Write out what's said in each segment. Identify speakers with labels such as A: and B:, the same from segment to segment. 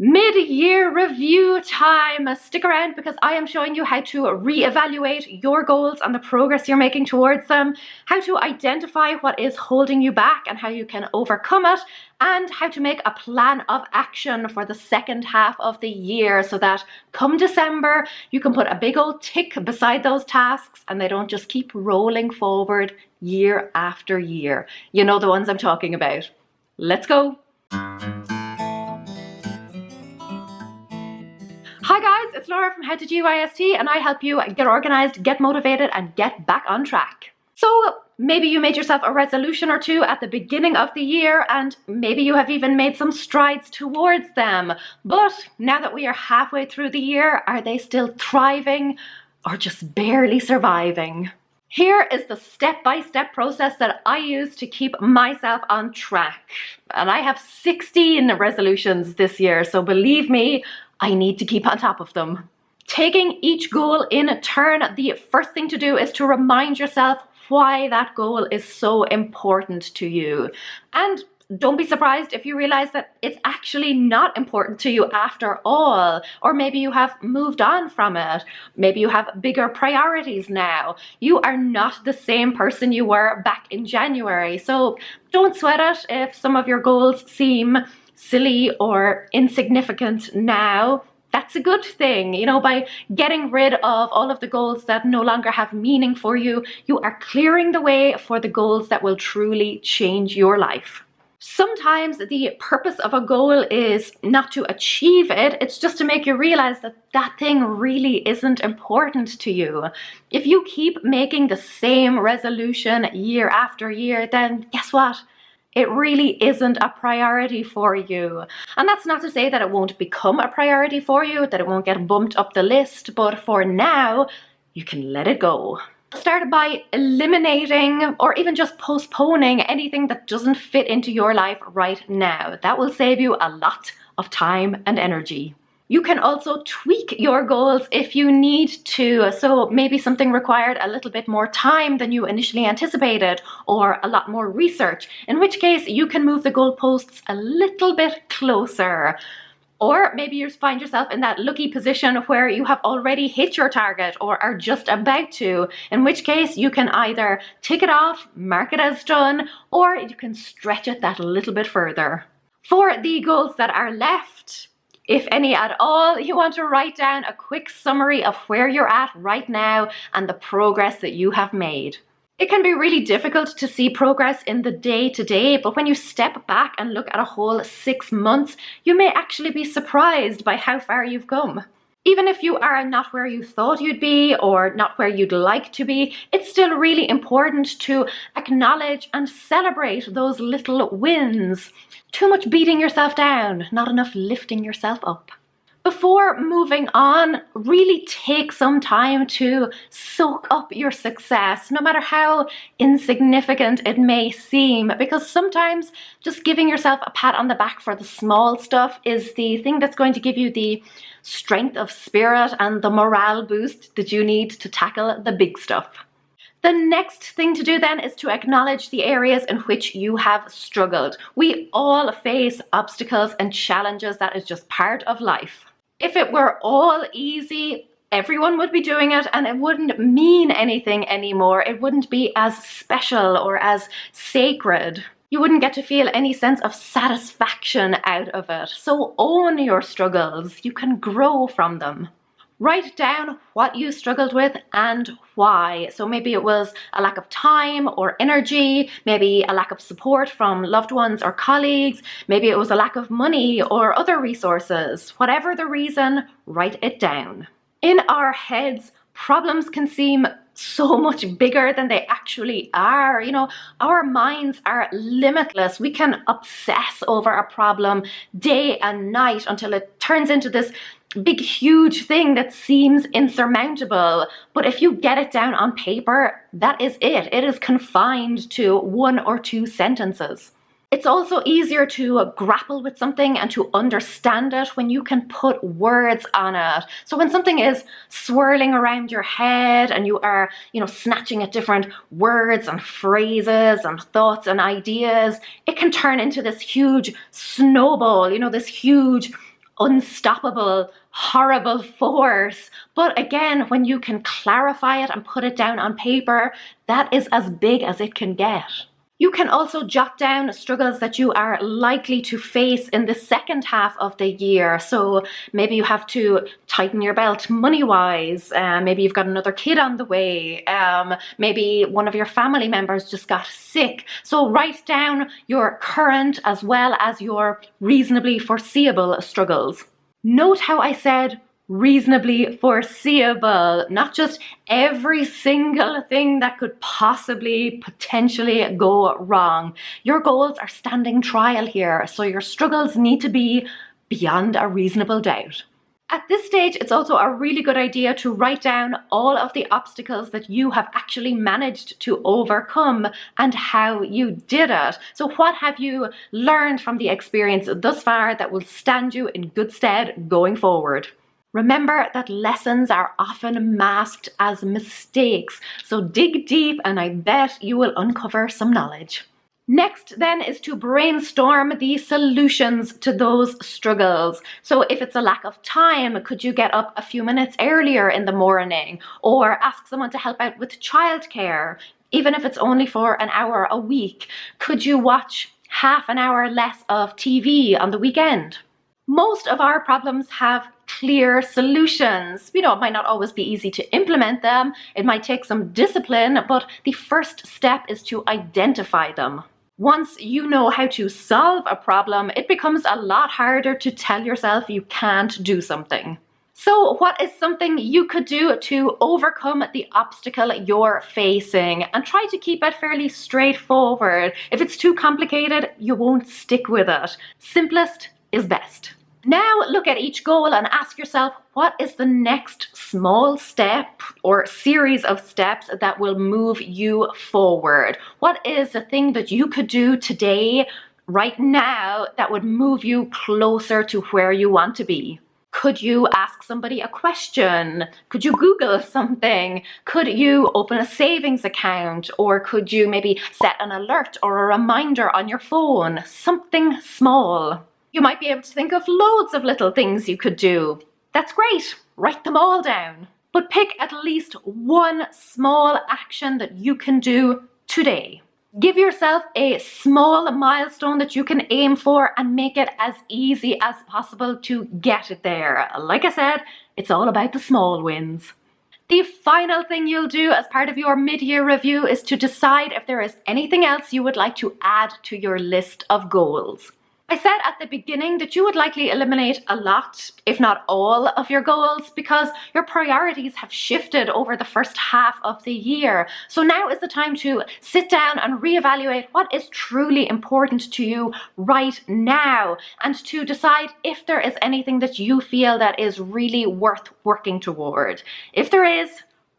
A: Mid-year review time. Stick around because I am showing you how to reevaluate your goals and the progress you're making towards them, how to identify what is holding you back and how you can overcome it, and how to make a plan of action for the second half of the year so that come December, you can put a big old tick beside those tasks and they don't just keep rolling forward year after year. You know the ones I'm talking about. Let's go. Hi guys, it's Laura from How to GYST and I help you get organized, get motivated and get back on track. So maybe you made yourself a resolution or two at the beginning of the year and maybe you have even made some strides towards them. But now that we are halfway through the year, are they still thriving or just barely surviving? Here is the step-by-step process that I use to keep myself on track. And I have 16 resolutions this year, so believe me, I need to keep on top of them. Taking each goal in turn, the first thing to do is to remind yourself why that goal is so important to you. And don't be surprised if you realize that it's actually not important to you after all, or maybe you have moved on from it. Maybe you have bigger priorities now. You are not the same person you were back in January, so don't sweat it if some of your goals seem silly or insignificant now. That's a good thing. You know, by getting rid of all of the goals that no longer have meaning for you, you are clearing the way for the goals that will truly change your life. Sometimes the purpose of a goal is not to achieve it, it's just to make you realize that that thing really isn't important to you. If you keep making the same resolution year after year, then guess what? It really isn't a priority for you. And that's not to say that it won't become a priority for you, that it won't get bumped up the list, but for now, you can let it go. Start by eliminating or even just postponing anything that doesn't fit into your life right now. That will save you a lot of time and energy. You can also tweak your goals if you need to. So maybe something required a little bit more time than you initially anticipated or a lot more research, in which case you can move the goalposts a little bit closer. Or maybe you find yourself in that lucky position where you have already hit your target or are just about to, in which case you can either tick it off, mark it as done, or you can stretch it that little bit further. For the goals that are left, if any at all, you want to write down a quick summary of where you're at right now and the progress that you have made. It can be really difficult to see progress in the day-to-day, but when you step back and look at a whole 6 months, you may actually be surprised by how far you've come. Even if you are not where you thought you'd be or not where you'd like to be, it's still really important to acknowledge and celebrate those little wins. Too much beating yourself down, not enough lifting yourself up. Before moving on, really take some time to soak up your success, no matter how insignificant it may seem, because sometimes just giving yourself a pat on the back for the small stuff is the thing that's going to give you the strength of spirit and the morale boost that you need to tackle the big stuff. The next thing to do then is to acknowledge the areas in which you have struggled. We all face obstacles and challenges. That is just part of life. If it were all easy, everyone would be doing it and it wouldn't mean anything anymore. It wouldn't be as special or as sacred. You wouldn't get to feel any sense of satisfaction out of it. So own your struggles. You can grow from them. Write down what you struggled with and why. So maybe it was a lack of time or energy, maybe a lack of support from loved ones or colleagues, maybe it was a lack of money or other resources. Whatever the reason, write it down. In our heads, problems can seem so much bigger than they actually are. You know, our minds are limitless. We can obsess over a problem day and night until it turns into this big, huge thing that seems insurmountable. But if you get it down on paper, that is it. It is confined to 1 or 2 sentences. It's also easier to grapple with something and to understand it when you can put words on it. So when something is swirling around your head and you are, snatching at different words and phrases and thoughts and ideas, it can turn into this huge snowball, this huge unstoppable, horrible force. But again, when you can clarify it and put it down on paper, that is as big as it can get. You can also jot down struggles that you are likely to face in the second half of the year. So maybe you have to tighten your belt money-wise. Maybe you've got another kid on the way. Maybe one of your family members just got sick. So write down your current as well as your reasonably foreseeable struggles. Note how I said reasonably foreseeable, not just every single thing that could possibly potentially go wrong. Your goals are standing trial here, so your struggles need to be beyond a reasonable doubt. At this stage, it's also a really good idea to write down all of the obstacles that you have actually managed to overcome and how you did it. So what have you learned from the experience thus far that will stand you in good stead going forward? Remember that lessons are often masked as mistakes, so dig deep and I bet you will uncover some knowledge. Next then is to brainstorm the solutions to those struggles. So if it's a lack of time, could you get up a few minutes earlier in the morning or ask someone to help out with childcare? Even if it's only for an hour a week, could you watch half an hour less of TV on the weekend? Most of our problems have clear solutions. It might not always be easy to implement them. It might take some discipline, but the first step is to identify them. Once you know how to solve a problem, it becomes a lot harder to tell yourself you can't do something. So what is something you could do to overcome the obstacle you're facing? And try to keep it fairly straightforward. If it's too complicated, you won't stick with it. Simplest is best. Now look at each goal and ask yourself, what is the next small step or series of steps that will move you forward? What is the thing that you could do today, right now, that would move you closer to where you want to be? Could you ask somebody a question? Could you Google something? Could you open a savings account? Or could you maybe set an alert or a reminder on your phone? Something small. You might be able to think of loads of little things you could do. That's great. Write them all down. But pick at least one small action that you can do today. Give yourself a small milestone that you can aim for and make it as easy as possible to get it there. Like I said, it's all about the small wins. The final thing you'll do as part of your mid-year review is to decide if there is anything else you would like to add to your list of goals. I said at the beginning that you would likely eliminate a lot, if not all, of your goals because your priorities have shifted over the first half of the year. So now is the time to sit down and reevaluate what is truly important to you right now and to decide if there is anything that you feel that is really worth working toward. If there is,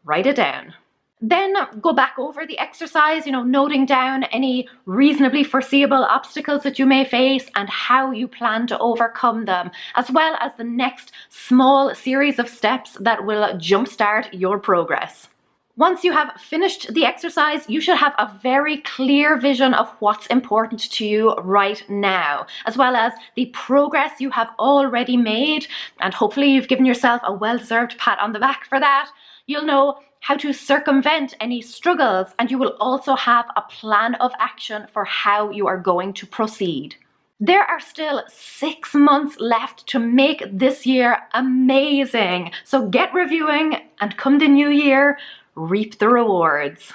A: write it down. Then go back over the exercise, noting down any reasonably foreseeable obstacles that you may face and how you plan to overcome them, as well as the next small series of steps that will jumpstart your progress. Once you have finished the exercise, you should have a very clear vision of what's important to you right now, as well as the progress you have already made, and hopefully you've given yourself a well-deserved pat on the back for that. You'll know how to circumvent any struggles, and you will also have a plan of action for how you are going to proceed. There are still 6 months left to make this year amazing, so get reviewing and come the new year, reap the rewards.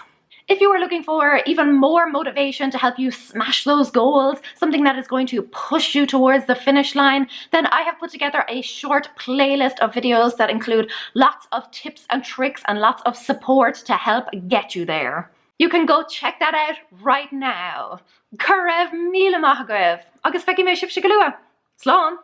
A: If you are looking for even more motivation to help you smash those goals, something that is going to push you towards the finish line, then I have put together a short playlist of videos that include lots of tips and tricks and lots of support to help get you there. You can go check that out right now. Cuireadh míle maith agaibh, agus feici mé sibh sigalua. Slán!